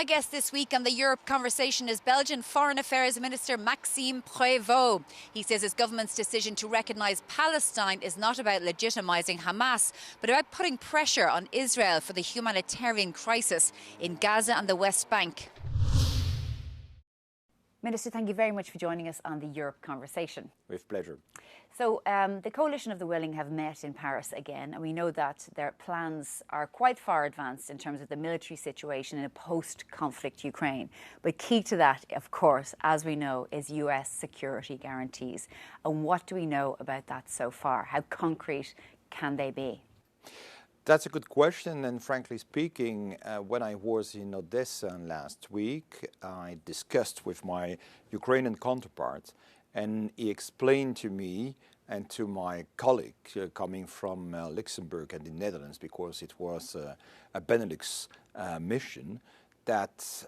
My guest this week on the Europe Conversation is Belgian Foreign Affairs Minister Maxime Prévot. He says his government's decision to recognise Palestine is not about legitimising Hamas, but about putting pressure on Israel for the humanitarian crisis in Gaza and the West Bank. Minister, thank you very much for joining us on the Europe Conversation. With pleasure. So the Coalition of the Willing have met in Paris again, and we know that their plans are quite far advanced in terms of the military situation in a post-conflict Ukraine. But key to that, of course, as we know, is US security guarantees. And what do we know about that so far? How concrete can they be? That's a good question, and frankly speaking, when I was in Odessa last week, I discussed with my Ukrainian counterpart, and he explained to me and to my colleague coming from Luxembourg and the Netherlands, because it was a Benelux mission, that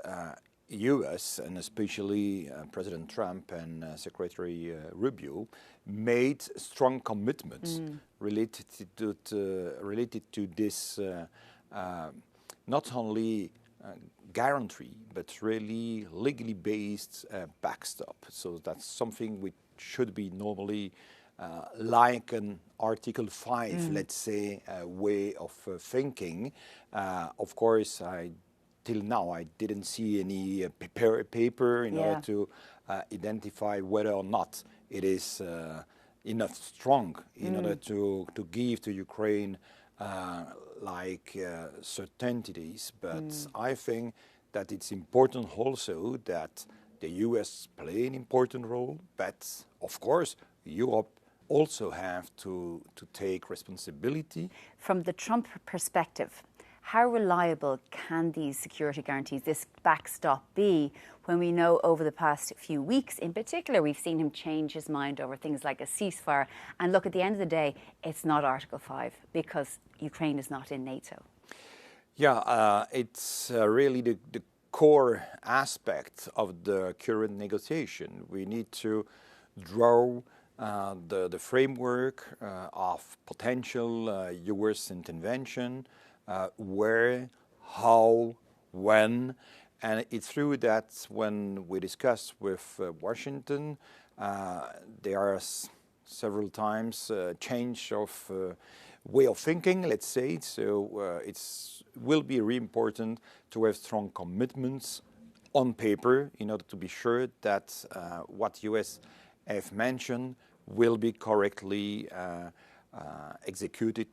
US and especially President Trump and Secretary Rubio made strong commitments related to this not only guarantee but really legally based backstop. So that's something which should be normally like an Article 5, let's say, way of thinking. Of course, till now, I didn't see any paper in order to identify whether or not it is enough strong in order to give to Ukraine certainties. But I think that it's important also that the US play an important role, but of course Europe also have to take responsibility. From the Trump perspective, how reliable can these security guarantees, this backstop, be when we know over the past few weeks in particular we've seen him change his mind over things like a ceasefire? And look, at the end of the day, it's not Article 5 because Ukraine is not in NATO. Yeah, it's really the core aspect of the current negotiation. We need to draw the framework of potential US intervention, where, how, when, and it's true that when we discuss with Washington, there are several times change of way of thinking, let's say. So it will be really important to have strong commitments on paper in order to be sure that what US have mentioned will be correctly executed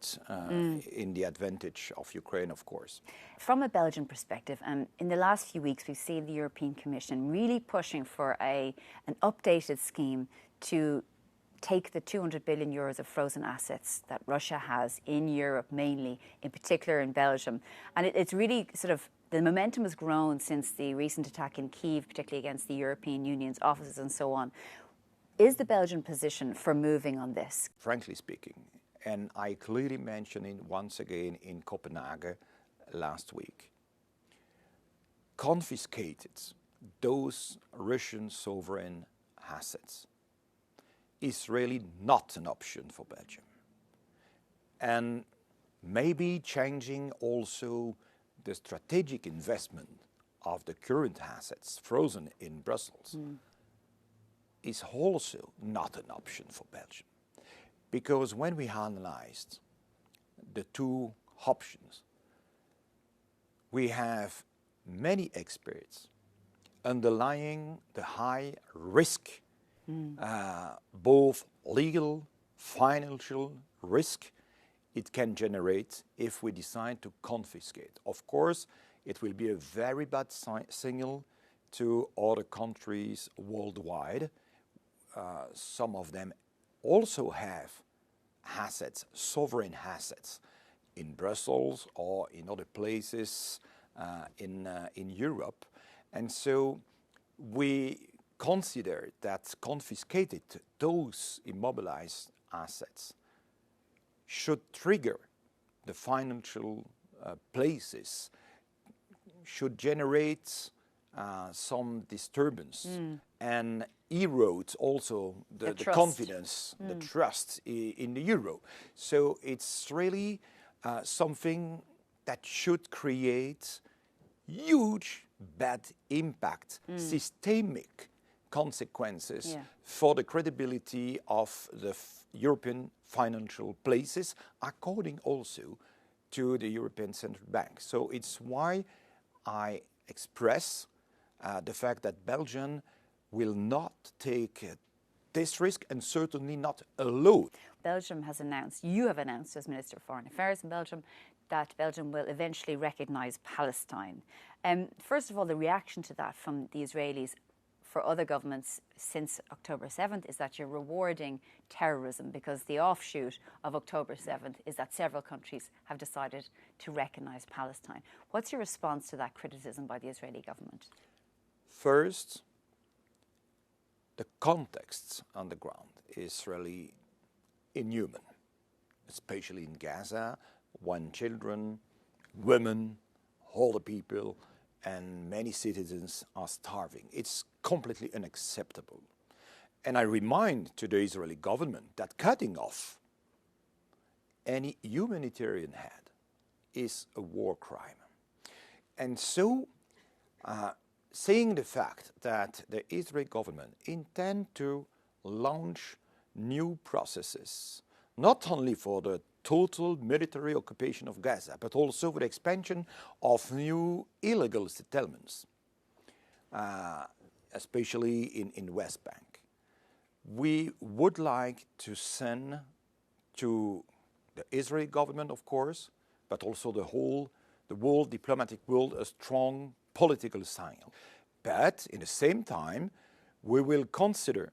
in the advantage of Ukraine, of course. From a Belgian perspective, in the last few weeks, we've seen the European Commission really pushing for an updated scheme to take the 200 billion euros of frozen assets that Russia has in Europe, mainly, in particular in Belgium. And it's really sort of, the momentum has grown since the recent attack in Kyiv, particularly against the European Union's offices and so on. Is the Belgian position for moving on this? Frankly speaking, and I clearly mentioned it once again in Copenhagen last week, confiscated those Russian sovereign assets is really not an option for Belgium. And maybe changing also the strategic investment of the current assets frozen in Brussels is also not an option for Belgium. Because when we analyzed the two options, we have many experts underlying the high risk, both legal, financial risk it can generate if we decide to confiscate. Of course, it will be a very bad signal to other countries worldwide. Some of them also have assets, sovereign assets, in Brussels or in other places in Europe. And so we consider that confiscated those immobilized assets should trigger the financial places, should generate some disturbance and erode also the confidence, the trust in the euro. So it's really something that should create huge bad impact, systemic consequences Yeah. for the credibility of the European financial places, according also to the European Central Bank. So it's why I express the fact that Belgium will not take this risk and certainly not alone. Belgium has announced, you have announced as Minister of Foreign Affairs in Belgium, that Belgium will eventually recognise Palestine. First of all, the reaction to that from the Israelis for other governments since October 7th is that you're rewarding terrorism, because the offshoot of October 7th is that several countries have decided to recognise Palestine. What's your response to that criticism by the Israeli government? First, the context on the ground is really inhuman, especially in Gaza, when children, women, older people, and many citizens are starving. It's completely unacceptable. And I remind to the Israeli government that cutting off any humanitarian aid is a war crime. And so, saying the fact that the Israeli government intend to launch new processes, not only for the total military occupation of Gaza, but also for the expansion of new illegal settlements, especially in West Bank. We would like to send to the Israeli government, of course, but also the world diplomatic world, a strong political signal. But in the same time, we will consider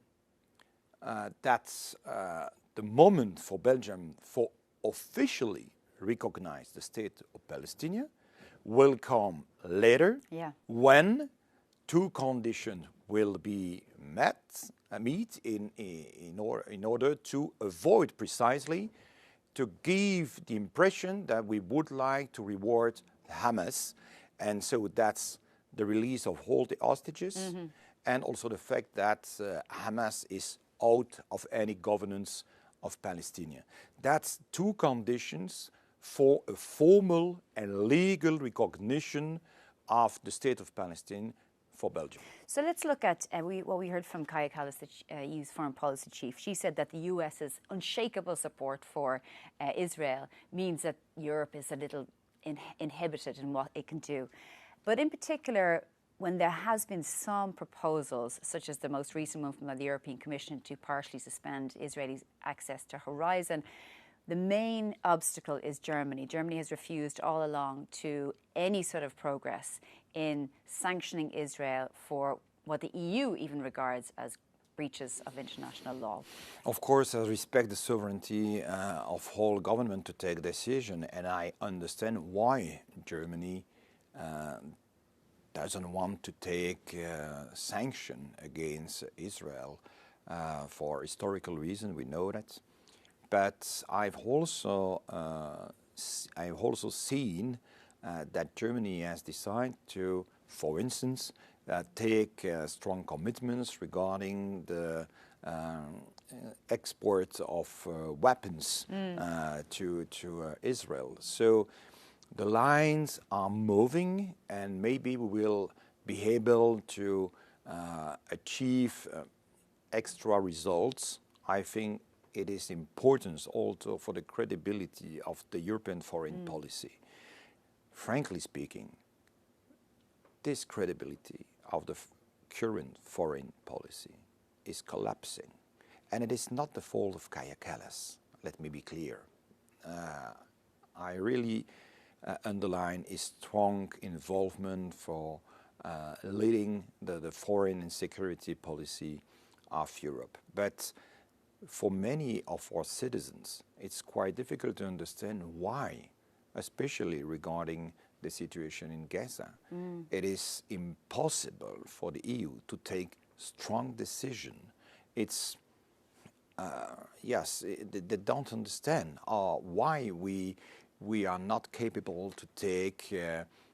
that the moment for Belgium for officially recognize the state of Palestine will come later, when two conditions will be meet in order to avoid precisely to give the impression that we would like to reward Hamas. And so that's the release of all the hostages, and also the fact that Hamas is out of any governance of Palestine. That's two conditions for a formal and legal recognition of the state of Palestine for Belgium. So let's look at what we heard from Kaya Kallas, the EU's foreign policy chief. She said that the US's unshakable support for Israel means that Europe is a little inhibited in what it can do. But in particular, when there has been some proposals, such as the most recent one from the European Commission to partially suspend Israeli access to Horizon, the main obstacle is Germany. Germany has refused all along to any sort of progress in sanctioning Israel for what the EU even regards as breaches of international law. Of course, I respect the sovereignty of whole government to take decision, and I understand why Germany doesn't want to take sanction against Israel for historical reasons. We know that, but I've also seen that Germany has decided to, for instance, take strong commitments regarding the export of weapons to Israel. So the lines are moving, and maybe we will be able to achieve extra results. I think it is important also for the credibility of the European foreign policy. Frankly speaking, this credibility of the current foreign policy is collapsing. And it is not the fault of Kaya Kallas, let me be clear. I really underline his strong involvement for leading the foreign and security policy of Europe. But for many of our citizens, it's quite difficult to understand why, especially regarding the situation in Gaza. It is impossible for the EU to take strong decision. It's, they don't understand why we are not capable to take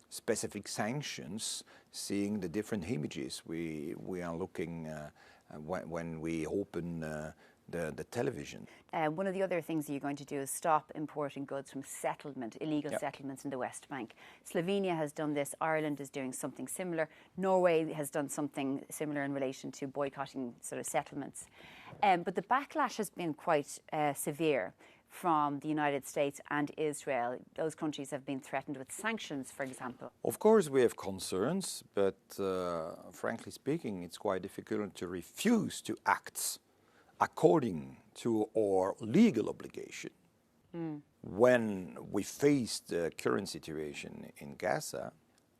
specific sanctions, seeing the different images we are looking when we open the television. One of the other things that you're going to do is stop importing goods from illegal settlements in the West Bank. Slovenia has done this. Ireland is doing something similar. Norway has done something similar in relation to boycotting sort of settlements. But the backlash has been quite severe from the United States and Israel. Those countries have been threatened with sanctions, for example. Of course, we have concerns, but frankly speaking, it's quite difficult to refuse to act according to our legal obligation. When we face the current situation in Gaza,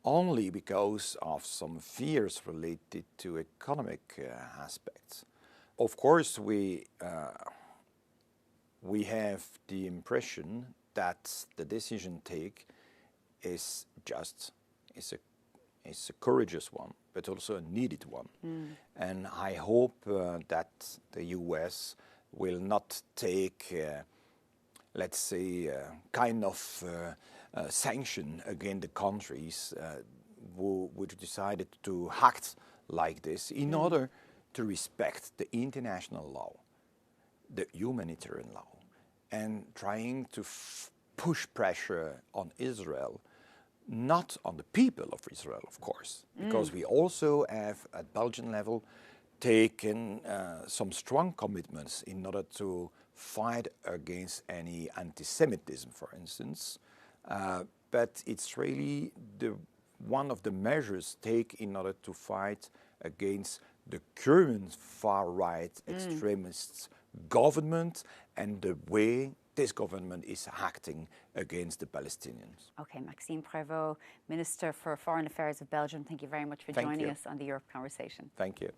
only because of some fears related to economic aspects. Of course, we have the impression that the decision take is a courageous one, but also a needed one. And I hope that the US will not take, let's say, kind of sanction against the countries which decided to act like this in order to respect the international law, the humanitarian law, and trying to push pressure on Israel, not on the people of Israel, of course, because we also have at Belgian level taken some strong commitments in order to fight against any anti-Semitism, for instance. But it's really one of the measures taken in order to fight against the current far-right extremist government and the way this government is acting against the Palestinians. Okay, Maxime Prévot, Minister for Foreign Affairs of Belgium, thank you very much for joining us on the Europe Conversation. Thank you.